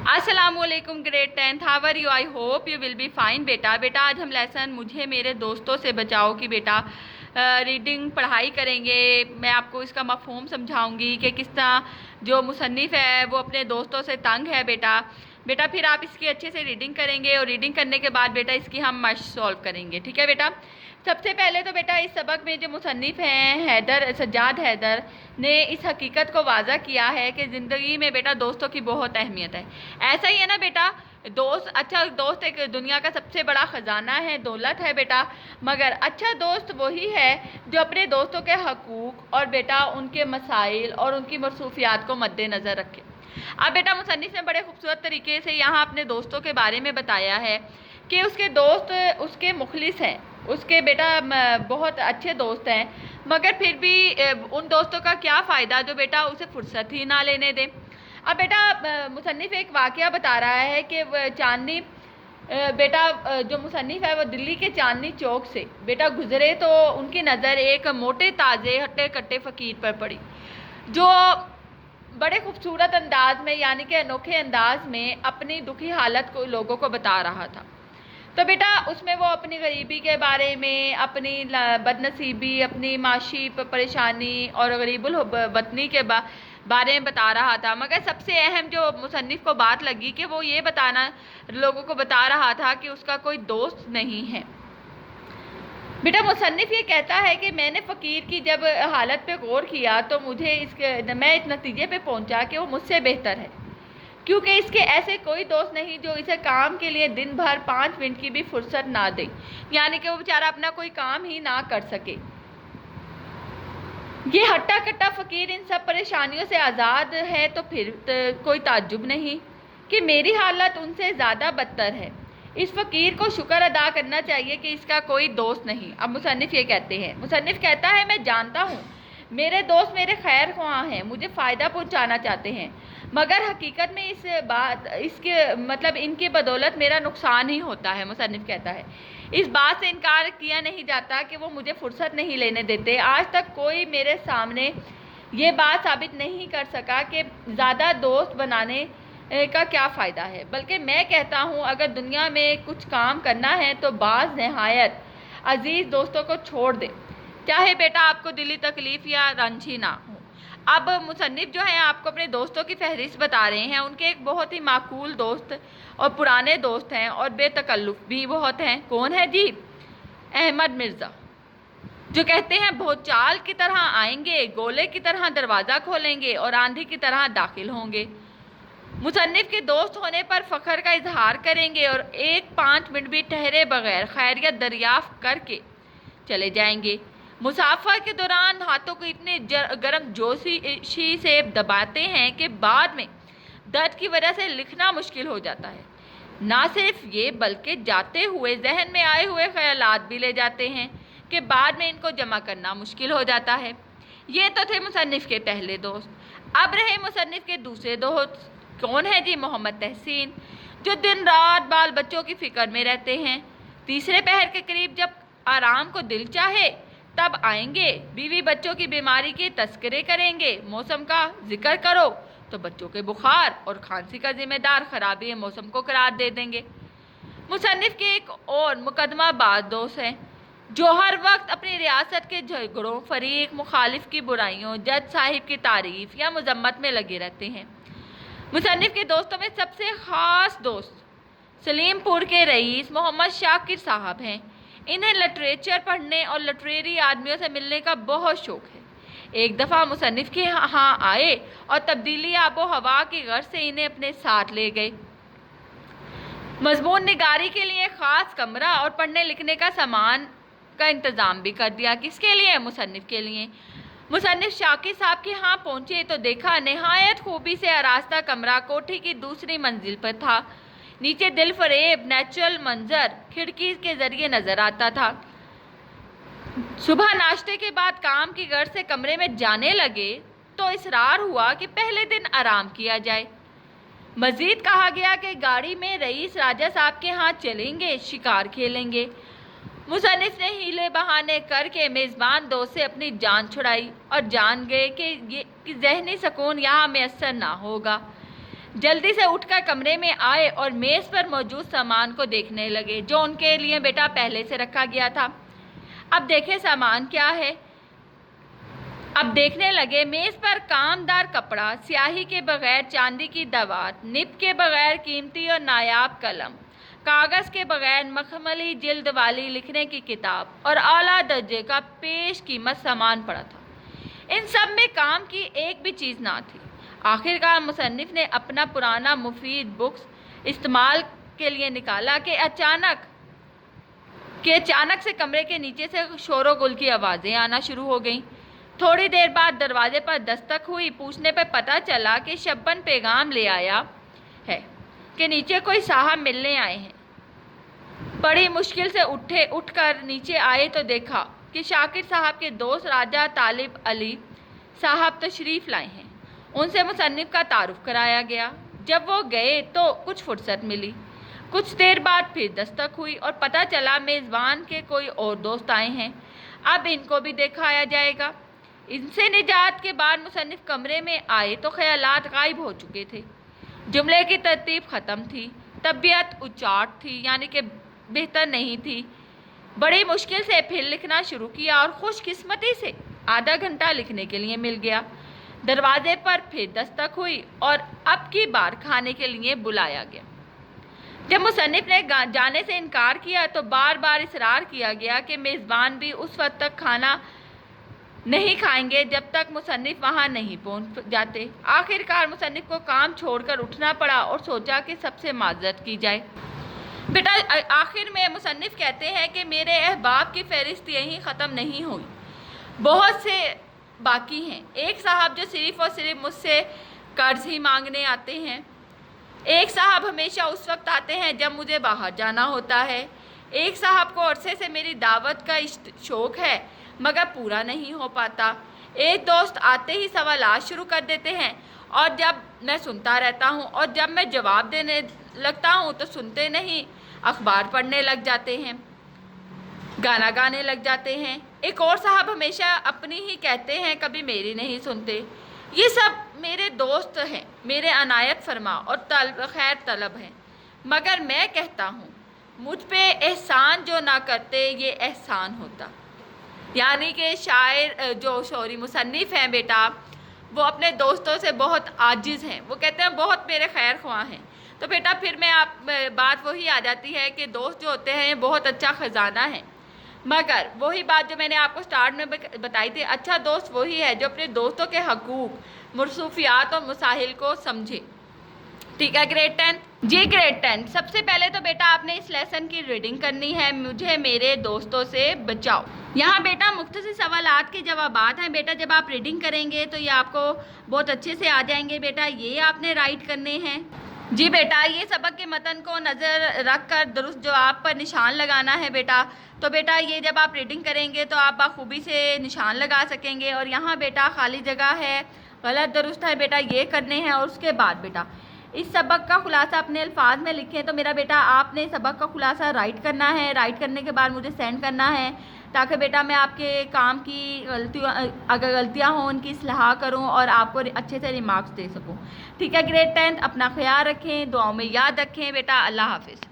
अस्सलाम वालेकुम grade 10th, how are you? I hope you will be fine. बेटा आज हम लेसन मुझे मेरे दोस्तों से बचाओ की बेटा रीडिंग पढ़ाई करेंगे। मैं आपको इसका मफ़हूम समझाऊंगी कि किस तरह जो मुसन्निफ़ है वो अपने दोस्तों से तंग है। बेटा फिर आप इसकी अच्छे से रीडिंग करेंगे और रीडिंग करने के बाद बेटा इसकी हम मश्क सॉल्व करेंगे। ठीक है बेटा। सबसे पहले तो बेटा इस सबक में जो मुसन्निफ़ हैं सज्जाद हैदर ने इस हकीकत को वाज़ा किया है कि ज़िंदगी में बेटा दोस्तों की बहुत अहमियत है। ऐसा ही है ना बेटा, अच्छा दोस्त एक दुनिया का सबसे बड़ा ख़जाना है, दौलत है बेटा। मगर अच्छा दोस्त वही है जो अपने दोस्तों के हकूक़ और बेटा उनके मसाइल और उनकी मसरूफियात को मद्देनज़र रखे। अब बेटा मुसन्निफ़ ने बड़े खूबसूरत तरीके से यहाँ अपने दोस्तों के बारे में बताया है कि उसके दोस्त उसके मुखलिस हैं, उसके बेटा बहुत अच्छे दोस्त हैं, मगर फिर भी उन दोस्तों का क्या फ़ायदा जो बेटा उसे फुर्सत ही ना लेने दें। अब बेटा मुसन्निफ़ एक वाक़या बता रहा है कि चांदनी बेटा जो मुसन्निफ़ है वो दिल्ली के चांदनी चौक से बेटा गुज़रे तो उनकी नज़र एक मोटे ताज़े हट्टे कट्टे फ़कीर पर पड़ी जो बड़े खूबसूरत अंदाज में यानी कि अनोखे अंदाज में अपनी दुखी हालत को लोगों को बता रहा था। तो बेटा उसमें वो अपनी गरीबी के बारे में, अपनी बदनसीबी, अपनी माशी परेशानी और गरीबुल वतनी के बारे में बता रहा था। मगर सबसे अहम जो मुसन्निफ़ को बात लगी कि वो ये लोगों को बता रहा था कि उसका कोई दोस्त नहीं है। बेटा मुसन्निफ़ ये कहता है कि मैंने फ़कीर की जब हालत पे गौर किया तो मैं इस नतीजे पे पहुंचा कि वो मुझसे बेहतर है, क्योंकि इसके ऐसे कोई दोस्त नहीं जो इसे काम के लिए दिन भर 5 मिनट की भी फुर्सत ना दे, यानी कि वो बेचारा अपना कोई काम ही ना कर सके। ये हट्टा कट्टा फ़कीर इन सब परेशानियों से आज़ाद है तो फिर कोई ताज्जुब नहीं कि मेरी हालत उनसे ज़्यादा बदतर है। इस फ़कीर को शुक्र अदा करना चाहिए कि इसका कोई दोस्त नहीं। अब मुसन्निफ़ ये कहते हैं, मुसन्निफ़ कहता है मैं जानता हूँ मेरे दोस्त मेरे खैर ख्वाह हैं, मुझे फ़ायदा पहुँचाना चाहते हैं, मगर हकीकत में इनकी बदौलत मेरा नुकसान ही होता है। मुसन्निफ़ कहता है इस बात से इनकार किया नहीं जाता कि वो मुझे फुर्सत नहीं लेने देते। आज तक कोई मेरे सामने ये बात साबित नहीं कर सका कि ज़्यादा दोस्त बनाने का क्या फ़ायदा है, बल्कि मैं कहता हूँ अगर दुनिया में कुछ काम करना है तो बाज़ नहायत अजीज़ दोस्तों को छोड़ दें, चाहे बेटा आपको दिली तकलीफ़ या रंज ही ना हो। अब मुसन्निफ़ जो है आपको अपने दोस्तों की फहरिस्त बता रहे हैं। उनके एक बहुत ही माकूल दोस्त और पुराने दोस्त हैं और बेतकल्लुफ़ भी बहुत हैं। कौन है जी? अहमद मिर्ज़ा, जो कहते हैं भूचाल की तरह आएंगे, गोले की तरह दरवाज़ा खोलेंगे और आंधी की तरह दाखिल होंगे। मुसन्निफ़ के दोस्त होने पर फ़ख्र का इजहार करेंगे और 5 मिनट भी ठहरे बगैर खैरियत दरियाफ़्त करके चले जाएंगे। मुसाफा के दौरान हाथों को इतने गर्म जोशी से दबाते हैं कि बाद में दर्द की वजह से लिखना मुश्किल हो जाता है। ना सिर्फ ये बल्कि जाते हुए जहन में आए हुए ख्यालात भी ले जाते हैं कि बाद में इनको जमा करना मुश्किल हो जाता है। ये तो थे मुसन्निफ़ के पहले दोस्त। अब रहे मुसन्निफ़ के दूसरे दोस्त। कौन है जी? मोहम्मद तहसीन, जो दिन रात बाल बच्चों की फ़िक्र में रहते हैं। तीसरे पहर के करीब जब आराम को दिल चाहे तब आएंगे, बीवी बच्चों की बीमारी के तस्करे करेंगे, मौसम का जिक्र करो तो बच्चों के बुखार और खांसी का जिम्मेदार खराबी मौसम को करार दे देंगे। मुसन्निफ़ के एक और मुकदमाबाज दोस्त हैं जो हर वक्त अपनी रियासत के झगड़ों, फरीक मुखालिफ की बुराइयों, जज साहिब की तारीफ़ या मजम्मत में लगे रहते हैं। मुसन्निफ़ के दोस्तों में सबसे ख़ास दोस्त सलीमपुर के रईस मोहम्मद शाकिर साहब हैं। इन्हें लिटरेचर पढ़ने और लिटरेरी आदमियों से मिलने का बहुत शौक़ है। एक दफ़ा मुसन्निफ़ के यहाँ आए और तब्दीली आबो हवा की गर्ज से इन्हें अपने साथ ले गए। मज़मून निगारी के लिए ख़ास कमरा और पढ़ने लिखने का सामान का इंतज़ाम भी कर दिया। किसके लिए? मुसन्निफ़ के लिए। मुसन्निफ़ शाकिर साहब के यहाँ पहुँचे तो देखा नहायत खूबी से आरास्ता कमरा कोठी की दूसरी मंजिल पर था। नीचे दिल फरेब नेचुरल मंजर खिड़की के ज़रिए नज़र आता था। सुबह नाश्ते के बाद काम की गर्ज से कमरे में जाने लगे तो इसरार हुआ कि पहले दिन आराम किया जाए। मज़ीद कहा गया कि गाड़ी में रईस राजा साहब के यहाँ चलेंगे, शिकार खेलेंगे। मुसन्निफ़ ने हीले बहाने करके मेज़बान दोस्त से अपनी जान छुड़ाई और जान गए कि ज़हनी सुकून यहाँ मैसर ना होगा। جلدی سے اٹھ کر کمرے میں آئے اور میز پر موجود سامان کو دیکھنے لگے جو ان کے لیے بیٹا پہلے سے رکھا گیا تھا۔ اب دیکھیں سامان کیا ہے۔ اب دیکھنے لگے میز پر کامدار کپڑا، سیاہی کے بغیر چاندی کی دوات، نب کے بغیر قیمتی اور نایاب قلم، کاغذ کے بغیر مخملی جلد والی لکھنے کی کتاب اور اعلیٰ درجے کا پیش قیمت سامان پڑا تھا۔ ان سب میں کام کی ایک بھی چیز نہ تھی۔ آخرکار مصنف نے اپنا پرانا مفید بکس استعمال کے لیے نکالا کہ اچانک سے کمرے کے نیچے سے شور و گل کی آوازیں آنا شروع ہو گئیں۔ تھوڑی دیر بعد دروازے پر دستک ہوئی۔ پوچھنے پہ پتہ چلا کہ شبن پیغام لے آیا ہے کہ نیچے کوئی صاحب ملنے آئے ہیں۔ بڑی مشکل سے اٹھ کر نیچے آئے تو دیکھا کہ شاکر صاحب کے دوست راجہ طالب علی صاحب تشریف لائے ہیں۔ ان سے مصنف کا تعارف کرایا گیا۔ جب وہ گئے تو کچھ فرصت ملی۔ کچھ دیر بعد پھر دستک ہوئی اور پتہ چلا میزبان کے کوئی اور دوست آئے ہیں، اب ان کو بھی دکھایا جائے گا۔ ان سے نجات کے بعد مصنف کمرے میں آئے تو خیالات غائب ہو چکے تھے۔ جملے کی ترتیب ختم تھی، طبیعت اچاٹ تھی، یعنی کہ بہتر نہیں تھی۔ بڑی مشکل سے پھر لکھنا شروع کیا اور خوش قسمتی سے آدھا گھنٹہ لکھنے کے لیے مل گیا۔ دروازے پر پھر دستک ہوئی اور اب کی بار کھانے کے لیے بلایا گیا۔ جب مصنف نے جانے سے انکار کیا تو بار بار اصرار کیا گیا کہ میزبان بھی اس وقت تک کھانا نہیں کھائیں گے جب تک مصنف وہاں نہیں پہنچ جاتے۔ آخرکار مصنف کو کام چھوڑ کر اٹھنا پڑا اور سوچا کہ سب سے معذرت کی جائے۔ بیٹا آخر میں مصنف کہتے ہیں کہ میرے احباب کی فہرست یہیں ختم نہیں ہوئی، بہت سے باقی ہیں۔ ایک صاحب جو صرف اور صرف مجھ سے قرض ہی مانگنے آتے ہیں۔ ایک صاحب ہمیشہ اس وقت آتے ہیں جب مجھے باہر جانا ہوتا ہے۔ ایک صاحب کو عرصے سے میری دعوت کا شوق ہے مگر پورا نہیں ہو پاتا۔ ایک دوست آتے ہی سوالات شروع کر دیتے ہیں اور جب میں سنتا رہتا ہوں اور جب میں جواب دینے لگتا ہوں تو سنتے نہیں، اخبار پڑھنے لگ جاتے ہیں، گانا گانے لگ جاتے ہیں۔ ایک اور صاحب ہمیشہ اپنی ہی کہتے ہیں، کبھی میری نہیں سنتے۔ یہ سب میرے دوست ہیں، میرے عنایت فرما اور خیر طلب ہیں، مگر میں کہتا ہوں مجھ پہ احسان جو نہ کرتے یہ احسان ہوتا۔ یعنی کہ شاعر جو شعری مصنف ہیں بیٹا، وہ اپنے دوستوں سے بہت عاجز ہیں۔ وہ کہتے ہیں بہت میرے خیر خواہ ہیں۔ تو بیٹا پھر بات وہی آ جاتی ہے کہ دوست جو ہوتے ہیں بہت اچھا خزانہ ہے، مگر وہی بات جو میں نے آپ کو سٹارٹ میں بتائی تھی، اچھا دوست وہی ہے جو اپنے دوستوں کے حقوق، مصروفیات اور مسائل کو سمجھے۔ ٹھیک ہے گریڈ 10؟ جی گریڈ 10، سب سے پہلے تو بیٹا آپ نے اس لیسن کی ریڈنگ کرنی ہے، مجھے میرے دوستوں سے بچاؤ۔ یہاں بیٹا مختصر سوالات کے جوابات ہیں۔ بیٹا جب آپ ریڈنگ کریں گے تو یہ آپ کو بہت اچھے سے آ جائیں گے۔ بیٹا یہ آپ نے رائٹ کرنے ہیں۔ جی بیٹا یہ سبق کے متن کو نظر رکھ کر درست جواب پر نشان لگانا ہے بیٹا۔ تو بیٹا یہ جب آپ ریڈنگ کریں گے تو آپ بخوبی سے نشان لگا سکیں گے۔ اور یہاں بیٹا خالی جگہ ہے، غلط درست ہے بیٹا یہ کرنے ہیں۔ اور اس کے بعد بیٹا اس سبق کا خلاصہ اپنے الفاظ میں لکھیں۔ تو میرا بیٹا آپ نے سبق کا خلاصہ رائٹ کرنا ہے، رائٹ کرنے کے بعد مجھے سینڈ کرنا ہے تاکہ بیٹا میں آپ کے کام کی اگر غلطیاں ہوں ان کی اصلاح کروں اور آپ کو اچھے سے ریمارکس دے سکوں۔ ٹھیک ہے گریڈ 10، اپنا خیال رکھیں، دعاؤں میں یاد رکھیں بیٹا۔ اللہ حافظ۔